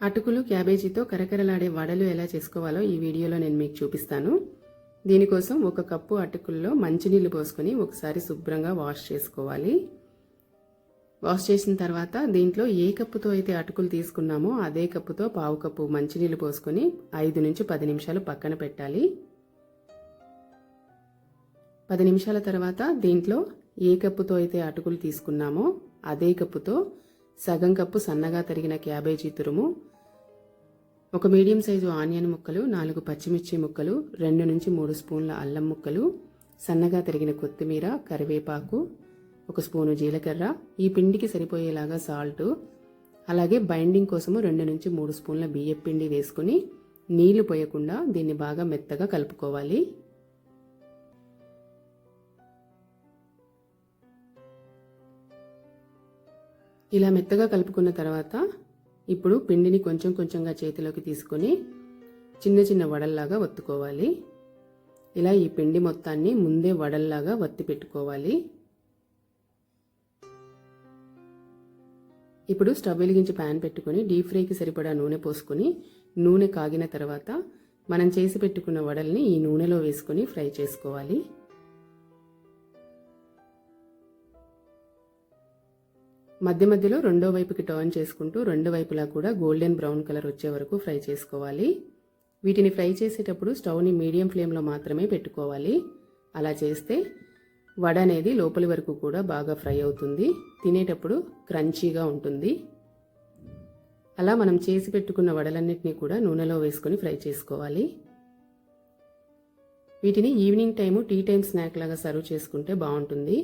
అటుకులు క్యాబేజీతో కరకరలాడే వడలు ఎలా చేసుకోవాలో ఈ వీడియోలో నేను మీకు చూపిస్తాను. దీనికోసం 1 కప్పు అటుకుల్లో మంచినీళ్ళు పోసుకొని ఒకసారి శుభ్రంగా వాష్ చేసుకోవాలి. వాష్ చేసిన తర్వాత దీంట్లో ఏ కప్పుతో అయితే అటుకులు తీసుకున్నామో అదే కప్పుతో 1/2 కప్పు మంచినీళ్ళు పోసుకొని 5 నుంచి 10 నిమిషాలు పక్కన పెట్టాలి. 10 నిమిషాల తర్వాత దీంట్లో ఏ కప్పుతో అయితే అటుకులు తీసుకున్నామో అదే కప్పుతో సగం కప్పు సన్నగా తరిగిన క్యాబేజీ తురుము, 1 మీడియం సైజు ఆనియన్ ముక్కలు, 4 పచ్చిమిర్చి ముక్కలు, 2 నుంచి 3 స్పూన్ల అల్లం ముక్కలు, సన్నగా తరిగిన కొత్తిమీర, కరివేపాకు, 1 స్పూను జీలకర్ర, ఈ పిండికి సరిపోయేలాగా సాల్ట్, అలాగే బైండింగ్ కోసము 2 నుంచి 3 స్పూన్ల బియ్యం పిండి వేసుకుని నీళ్లు పోయకుండా దీన్ని బాగా మెత్తగా కలుపుకోవాలి. ఇలా మెత్తగా కలుపుకున్న తర్వాత ఇప్పుడు పిండిని కొంచెం కొంచెంగా చేతిలోకి తీసుకొని చిన్న చిన్న వడల్లాగా ఒత్తుకోవాలి. ఇలా ఈ పిండి మొత్తాన్ని ముందే వడల్లాగా వత్తి పెట్టుకోవాలి. ఇప్పుడు స్టవ్ వెలిగించి ప్యాన్ పెట్టుకొని డీప్ ఫ్రైకి సరిపడా నూనె పోసుకొని నూనె కాగిన తర్వాత మనం చేసి పెట్టుకున్న వడల్ని ఈ నూనెలో వేసుకొని ఫ్రై చేసుకోవాలి. మధ్య మధ్యలో రెండో వైపుకి టర్న్ చేసుకుంటూ రెండు వైపులా కూడా గోల్డెన్ బ్రౌన్ కలర్ వచ్చే వరకు ఫ్రై చేసుకోవాలి. వీటిని ఫ్రై చేసేటప్పుడు స్టవ్ని మీడియం ఫ్లేమ్లో మాత్రమే పెట్టుకోవాలి. అలా చేస్తే వడ అనేది లోపలి వరకు కూడా బాగా ఫ్రై అవుతుంది, తినేటప్పుడు క్రంచీగా ఉంటుంది. అలా మనం చేసి పెట్టుకున్న వడలన్నిటినీ కూడా నూనెలో వేసుకొని ఫ్రై చేసుకోవాలి. వీటిని evening time tea time snack లాగా సర్వ్ చేసుకుంటే బాగుంటుంది.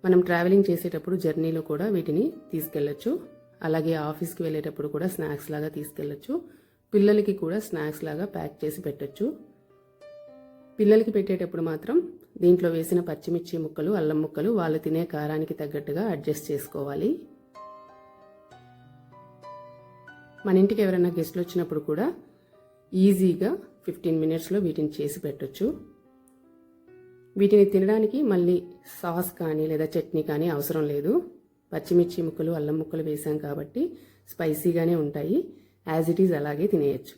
మనం ట్రావెలింగ్ చేసేటప్పుడు జర్నీలో కూడా వీటిని తీసుకెళ్ళచ్చు. అలాగే ఆఫీస్కి వెళ్ళేటప్పుడు కూడా స్నాక్స్ లాగా తీసుకెళ్ళచ్చు. పిల్లలకి కూడా స్నాక్స్ లాగా ప్యాక్ చేసి పెట్టచ్చు. పిల్లలకి పెట్టేటప్పుడు మాత్రం దీంట్లో వేసిన పచ్చిమిర్చి ముక్కలు, అల్లం ముక్కలు వాళ్ళు తినే కారానికి తగ్గట్టుగా అడ్జస్ట్ చేసుకోవాలి. మన ఇంటికి ఎవరైనా గెస్ట్లు వచ్చినప్పుడు కూడా ఈజీగా 15 మినిట్స్లో వీటిని చేసి పెట్టచ్చు. వీటిని తినడానికి మళ్ళీ సాస్ కానీ లేదా చట్నీ కానీ అవసరం లేదు. పచ్చిమిర్చి ముక్కలు, అల్లం ముక్కలు వేసాం కాబట్టి స్పైసీగానే ఉంటాయి. యాజ్ ఇట్ ఈజ్ అలాగే తినేయచ్చు.